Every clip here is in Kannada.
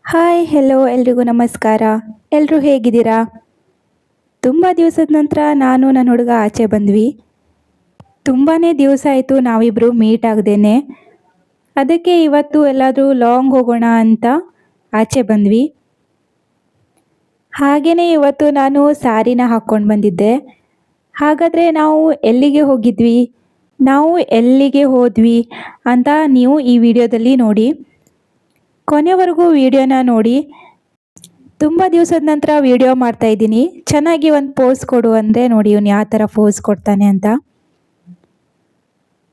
ಹಾಯ್ ಹೆಲೋ ಎಲ್ರಿಗೂ ನಮಸ್ಕಾರ. ಎಲ್ಲರೂ ಹೇಗಿದ್ದೀರಾ? ತುಂಬ ದಿವಸದ ನಂತರ ನಾನು ನನ್ನ ಹುಡುಗ ಆಚೆ ಬಂದ್ವಿ. ತುಂಬಾ ದಿವಸ ಆಯಿತು ನಾವಿಬ್ಬರು ಮೀಟ್ ಆಗದೇನೆ. ಅದಕ್ಕೆ ಇವತ್ತು ಎಲ್ಲಾದರೂ ಲಾಂಗ್ ಹೋಗೋಣ ಅಂತ ಆಚೆ ಬಂದ್ವಿ. ಹಾಗೆಯೇ ಇವತ್ತು ನಾನು ಸ್ಯಾರಿನ ಹಾಕ್ಕೊಂಡು ಬಂದಿದ್ದೆ. ಹಾಗಾದರೆ ನಾವು ಎಲ್ಲಿಗೆ ಹೋಗಿದ್ವಿ, ನಾವು ಎಲ್ಲಿಗೆ ಹೋದ್ವಿ ಅಂತ ನೀವು ಈ ವಿಡಿಯೋದಲ್ಲಿ ನೋಡಿ. ಕೊನೆವರೆಗೂ ವಿಡಿಯೋನ ನೋಡಿ. ತುಂಬ ದಿವಸದ ನಂತರ ವಿಡಿಯೋ ಮಾಡ್ತಾ ಇದ್ದೀನಿ. ಚೆನ್ನಾಗಿ ಒಂದು ಪೋಸ್ ಕೊಡು ಅಂದರೆ ನೋಡಿ ಇವನು ಯಾವ ಥರ ಪೋಸ್ ಕೊಡ್ತಾನೆ ಅಂತ.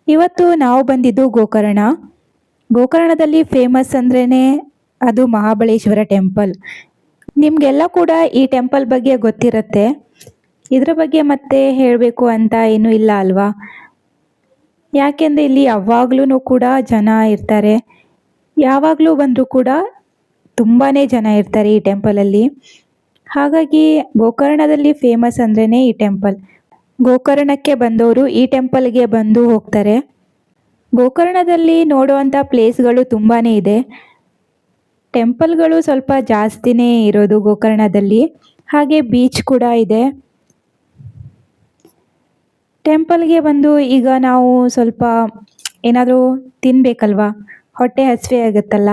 ಇವತ್ತು ನಾವು ಬಂದಿದ್ದು ಗೋಕರ್ಣ. ಗೋಕರ್ಣದಲ್ಲಿ ಫೇಮಸ್ ಅಂದ್ರೇ ಅದು ಮಹಾಬಲೇಶ್ವರ ಟೆಂಪಲ್. ನಿಮಗೆಲ್ಲ ಕೂಡ ಈ ಟೆಂಪಲ್ ಬಗ್ಗೆ ಗೊತ್ತಿರುತ್ತೆ. ಇದರ ಬಗ್ಗೆ ಮತ್ತೆ ಹೇಳಬೇಕು ಅಂತ ಏನೂ ಇಲ್ಲ ಅಲ್ವಾ? ಯಾಕೆಂದರೆ ಇಲ್ಲಿ ಯಾವಾಗಲೂ ಕೂಡ ಜನ ಇರ್ತಾರೆ. ಯಾವಾಗಲೂ ಬಂದರೂ ಕೂಡ ತುಂಬಾ ಜನ ಇರ್ತಾರೆ ಈ ಟೆಂಪಲಲ್ಲಿ. ಹಾಗಾಗಿ ಗೋಕರ್ಣದಲ್ಲಿ ಫೇಮಸ್ ಅಂದ್ರೇ ಈ ಟೆಂಪಲ್. ಗೋಕರ್ಣಕ್ಕೆ ಬಂದವರು ಈ ಟೆಂಪಲ್ಗೆ ಬಂದು ಹೋಗ್ತಾರೆ. ಗೋಕರ್ಣದಲ್ಲಿ ನೋಡುವಂಥ ಪ್ಲೇಸ್ಗಳು ತುಂಬಾ ಇದೆ. ಟೆಂಪಲ್ಗಳು ಸ್ವಲ್ಪ ಜಾಸ್ತಿನೇ ಇರೋದು ಗೋಕರ್ಣದಲ್ಲಿ. ಹಾಗೆ ಬೀಚ್ ಕೂಡ ಇದೆ. ಟೆಂಪಲ್ಗೆ ಬಂದು ಈಗ ನಾವು ಸ್ವಲ್ಪ ಏನಾದರೂ ತಿನ್ನಬೇಕಲ್ವಾ, ಹೊಟ್ಟೆ ಹಸಿವೆ ಆಗುತ್ತಲ್ಲ,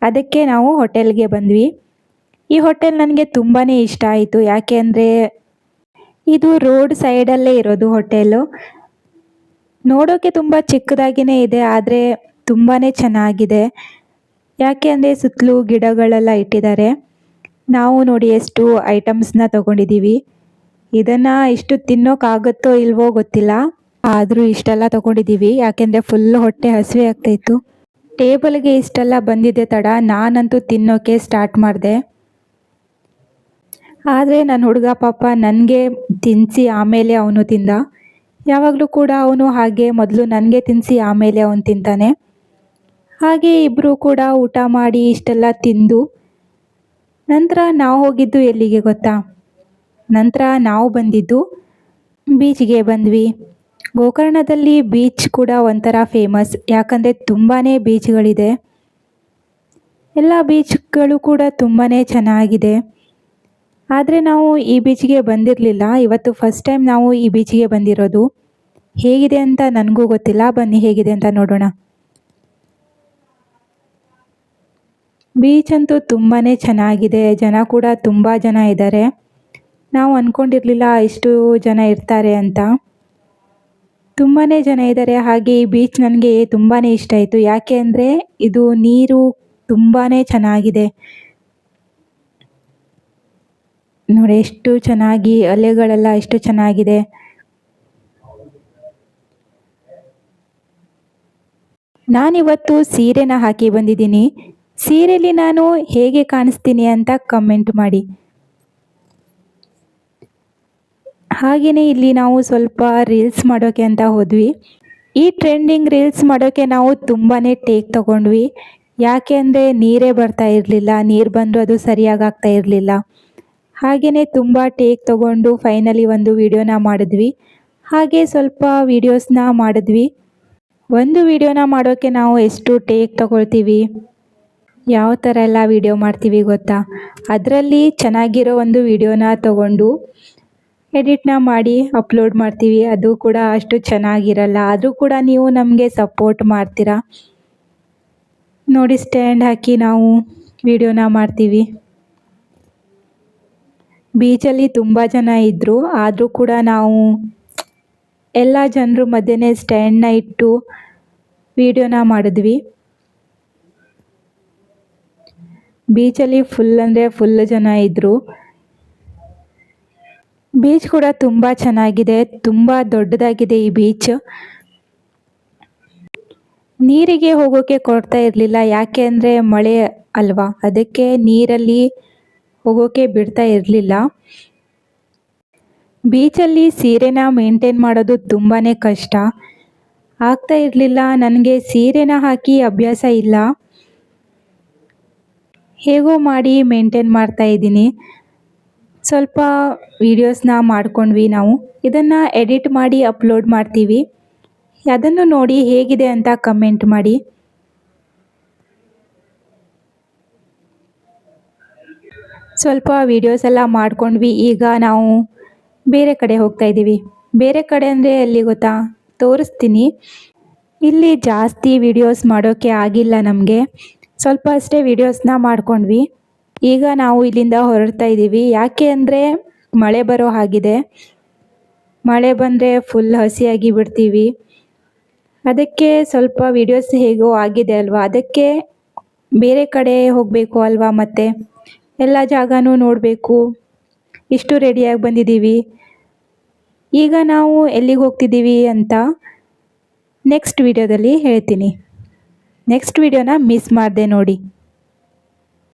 ಅದಕ್ಕೆ ನಾವು ಹೋಟೆಲ್ಗೆ ಬಂದ್ವಿ. ಈ ಹೋಟೆಲ್ ನನಗೆ ತುಂಬಾ ಇಷ್ಟ ಆಯಿತು. ಯಾಕೆ ಅಂದರೆ ಇದು ರೋಡ್ ಸೈಡಲ್ಲೇ ಇರೋದು ಹೋಟೆಲು. ನೋಡೋಕ್ಕೆ ತುಂಬ ಚಿಕ್ಕದಾಗಿಯೇ ಇದೆ, ಆದರೆ ತುಂಬಾ ಚೆನ್ನಾಗಿದೆ. ಯಾಕೆ ಅಂದರೆ ಸುತ್ತಲೂ ಗಿಡಗಳೆಲ್ಲ ಇಟ್ಟಿದ್ದಾರೆ. ನಾವು ನೋಡಿ ಎಷ್ಟು ಐಟಮ್ಸ್ನ ತೊಗೊಂಡಿದ್ದೀವಿ. ಇದನ್ನು ಇಷ್ಟು ತಿನ್ನೋಕ್ಕಾಗುತ್ತೋ ಇಲ್ವೋ ಗೊತ್ತಿಲ್ಲ, ಆದರೂ ಇಷ್ಟೆಲ್ಲ ತೊಗೊಂಡಿದ್ದೀವಿ. ಯಾಕೆಂದರೆ ಫುಲ್ ಹೊಟ್ಟೆ ಹಸಿವೆ ಆಗ್ತಾಯಿತ್ತು. ಟೇಬಲ್ಗೆ ಇಷ್ಟೆಲ್ಲ ಬಂದಿದ್ದೆ ತಡ ನಾನಂತೂ ತಿನ್ನೋಕ್ಕೆ ಸ್ಟಾರ್ಟ್ ಮಾಡಿದೆ. ಆದರೆ ನನ್ನ ಹುಡುಗ ಪಾಪ ನನಗೆ ತಿನ್ನಿಸಿ ಆಮೇಲೆ ಅವನು ತಿಂದ. ಯಾವಾಗಲೂ ಕೂಡ ಅವನು ಹಾಗೆ ಮೊದಲು ನನಗೆ ತಿನ್ನಿಸಿ ಆಮೇಲೆ ಅವನು ತಿಂತಾನೆ. ಹಾಗೆ ಇಬ್ಬರು ಕೂಡ ಊಟ ಮಾಡಿ ಇಷ್ಟೆಲ್ಲ ತಿಂದು ನಂತರ ನಾವು ಹೋಗಿದ್ದು ಎಲ್ಲಿಗೆ ಗೊತ್ತಾ? ನಂತರ ನಾವು ಬಂದಿದ್ದು ಬೀಚ್ಗೆ ಬಂದ್ವಿ. ಗೋಕರ್ಣದಲ್ಲಿ ಬೀಚ್ ಕೂಡ ಒಂಥರ ಫೇಮಸ್. ಯಾಕಂದರೆ ತುಂಬಾ ಬೀಚ್ಗಳಿದೆ. ಎಲ್ಲ ಬೀಚ್ಗಳು ಕೂಡ ತುಂಬಾ ಚೆನ್ನಾಗಿದೆ. ಆದರೆ ನಾವು ಈ ಬೀಚ್ಗೆ ಬಂದಿರಲಿಲ್ಲ. ಇವತ್ತು ಫಸ್ಟ್ ಟೈಮ್ ನಾವು ಈ ಬೀಚ್ಗೆ ಬಂದಿರೋದು. ಹೇಗಿದೆ ಅಂತ ನನಗೂ ಗೊತ್ತಿಲ್ಲ. ಬನ್ನಿ ಹೇಗಿದೆ ಅಂತ ನೋಡೋಣ. ಬೀಚ್ ಅಂತೂ ತುಂಬಾ ಚೆನ್ನಾಗಿದೆ. ಜನ ಕೂಡ ತುಂಬ ಜನ ಇದ್ದಾರೆ. ನಾವು ಅಂದ್ಕೊಂಡಿರಲಿಲ್ಲ ಇಷ್ಟು ಜನ ಇರ್ತಾರೆ ಅಂತ. ತುಂಬಾ ಜನ ಇದ್ದಾರೆ. ಹಾಗೆ ಈ ಬೀಚ್ ನನಗೆ ತುಂಬಾ ಇಷ್ಟ ಆಯಿತು. ಯಾಕೆ ಅಂದರೆ ಇದು ನೀರು ತುಂಬಾ ಚೆನ್ನಾಗಿದೆ. ನೋಡಿ ಎಷ್ಟು ಚೆನ್ನಾಗಿ ಅಲೆಗಳೆಲ್ಲ ಎಷ್ಟು ಚೆನ್ನಾಗಿದೆ. ನಾನಿವತ್ತು ಸೀರೆನ ಹಾಕಿ ಬಂದಿದ್ದೀನಿ. ಸೀರೆಯಲ್ಲಿ ನಾನು ಹೇಗೆ ಕಾಣಿಸ್ತೀನಿ ಅಂತ ಕಮೆಂಟ್ ಮಾಡಿ. ಹಾಗೆಯೇ ಇಲ್ಲಿ ನಾವು ಸ್ವಲ್ಪ ರೀಲ್ಸ್ ಮಾಡೋಕ್ಕೆ ಅಂತ ಹೋದ್ವಿ. ಈ ಟ್ರೆಂಡಿಂಗ್ ರೀಲ್ಸ್ ಮಾಡೋಕ್ಕೆ ನಾವು ತುಂಬಾ ಟೇಕ್ ತೊಗೊಂಡ್ವಿ. ಯಾಕೆ ಅಂದರೆ ನೀರೇ ಬರ್ತಾ ಇರಲಿಲ್ಲ. ನೀರು ಬಂದರೂ ಅದು ಸರಿಯಾಗಿ ಆಗ್ತಾ ಇರಲಿಲ್ಲ. ಹಾಗೆಯೇ ತುಂಬ ಟೇಕ್ ತೊಗೊಂಡು ಫೈನಲಿ ಒಂದು ವಿಡಿಯೋನ ಮಾಡಿದ್ವಿ. ಹಾಗೆ ಸ್ವಲ್ಪ ವೀಡಿಯೋಸ್ನ ಮಾಡಿದ್ವಿ. ಒಂದು ವಿಡಿಯೋನ ಮಾಡೋಕ್ಕೆ ನಾವು ಎಷ್ಟು ಟೇಕ್ ತೊಗೊಳ್ತೀವಿ, ಯಾವ ಥರ ಎಲ್ಲ ವಿಡಿಯೋ ಮಾಡ್ತೀವಿ ಗೊತ್ತಾ? ಅದರಲ್ಲಿ ಚೆನ್ನಾಗಿರೋ ಒಂದು ವಿಡಿಯೋನ ತೊಗೊಂಡು ಎಡಿಟ್ನ ಮಾಡಿ ಅಪ್ಲೋಡ್ ಮಾಡ್ತೀವಿ. ಅದು ಕೂಡ ಅಷ್ಟು ಚೆನ್ನಾಗಿರಲ್ಲ. ಆದರೂ ಕೂಡ ನೀವು ನಮಗೆ ಸಪೋರ್ಟ್ ಮಾಡ್ತೀರಾ. ನೋಡಿ ಸ್ಟ್ಯಾಂಡ್ ಹಾಕಿ ನಾವು ವಿಡಿಯೋನ ಮಾಡ್ತೀವಿ. ಬೀಚಲ್ಲಿ ತುಂಬ ಜನ ಇದ್ದರು. ಆದರೂ ಕೂಡ ನಾವು ಎಲ್ಲ ಜನರ ಮಧ್ಯೆ ಸ್ಟ್ಯಾಂಡ್ನ ಇಟ್ಟು ವಿಡಿಯೋನ ಮಾಡಿದ್ವಿ. ಬೀಚಲ್ಲಿ ಫುಲ್ ಅಂದರೆ ಫುಲ್ ಜನ ಇದ್ದರು. ಬೀಚ್ ಕೂಡ ತುಂಬ ಚೆನ್ನಾಗಿದೆ. ತುಂಬ ದೊಡ್ಡದಾಗಿದೆ ಈ ಬೀಚ್. ನೀರಿಗೆ ಹೋಗೋಕ್ಕೆ ಕೊಡ್ತಾ ಇರಲಿಲ್ಲ. ಯಾಕೆ ಅಂದರೆ ಮಳೆ ಅಲ್ವಾ, ಅದಕ್ಕೆ ನೀರಲ್ಲಿ ಹೋಗೋಕ್ಕೆ ಬಿಡ್ತಾ ಇರಲಿಲ್ಲ. ಬೀಚಲ್ಲಿ ಸೀರೆನ ಮೇಂಟೈನ್ ಮಾಡೋದು ತುಂಬಾ ಕಷ್ಟ. ಆಗ್ತಾ ಇರಲಿಲ್ಲ. ನನಗೆ ಸೀರೆನ ಹಾಕಿ ಅಭ್ಯಾಸ ಇಲ್ಲ. ಹೇಗೋ ಮಾಡಿ ಮೇಂಟೈನ್ ಮಾಡ್ತಾ ಇದ್ದೀನಿ. ಸ್ವಲ್ಪ ವೀಡಿಯೋಸ್ನ ಮಾಡ್ಕೊಂಡ್ವಿ ನಾವು. ಇದನ್ನು ಎಡಿಟ್ ಮಾಡಿ ಅಪ್ಲೋಡ್ ಮಾಡ್ತೀವಿ. ಅದನ್ನು ನೋಡಿ ಹೇಗಿದೆ ಅಂತ ಕಮೆಂಟ್ ಮಾಡಿ. ಸ್ವಲ್ಪ ವೀಡಿಯೋಸ್ ಎಲ್ಲ ಮಾಡ್ಕೊಂಡ್ವಿ. ಈಗ ನಾವು ಬೇರೆ ಕಡೆ ಹೋಗ್ತಾ ಇದ್ದೀವಿ. ಬೇರೆ ಕಡೆ ಅಂದರೆ ಎಲ್ಲಿ ಗೊತ್ತಾ, ತೋರಿಸ್ತೀನಿ. ಇಲ್ಲಿ ಜಾಸ್ತಿ ವೀಡಿಯೋಸ್ ಮಾಡೋಕ್ಕೆ ಆಗಿಲ್ಲ ನಮಗೆ, ಸ್ವಲ್ಪ ಅಷ್ಟೇ ವೀಡಿಯೋಸ್ನ ಮಾಡ್ಕೊಂಡ್ವಿ. ಈಗ ನಾವು ಇಲ್ಲಿಂದ ಹೊರಡ್ತಾ ಇದ್ದೀವಿ. ಯಾಕೆ ಅಂದರೆ ಮಳೆ ಬರೋ ಹಾಗಿದೆ. ಮಳೆ ಬಂದರೆ ಫುಲ್ ಹಸಿಯಾಗಿ ಬಿಡ್ತೀವಿ. ಅದಕ್ಕೆ ಸ್ವಲ್ಪ ವೀಡಿಯೋಸ್ ಹೇಗೋ ಆಗಿದೆ ಅಲ್ವಾ, ಅದಕ್ಕೆ ಬೇರೆ ಕಡೆ ಹೋಗಬೇಕು ಅಲ್ವಾ, ಮತ್ತೆ ಎಲ್ಲ ಜಾಗನೂ ನೋಡಬೇಕು. ಇಷ್ಟು ರೆಡಿಯಾಗಿ ಬಂದಿದ್ದೀವಿ. ಈಗ ನಾವು ಎಲ್ಲಿಗೆ ಹೋಗ್ತಿದ್ದೀವಿ ಅಂತ ನೆಕ್ಸ್ಟ್ ವಿಡಿಯೋದಲ್ಲಿ ಹೇಳ್ತೀನಿ. ನೆಕ್ಸ್ಟ್ ವಿಡಿಯೋನ ಮಿಸ್ ಮಾಡಿದೆ ನೋಡಿ.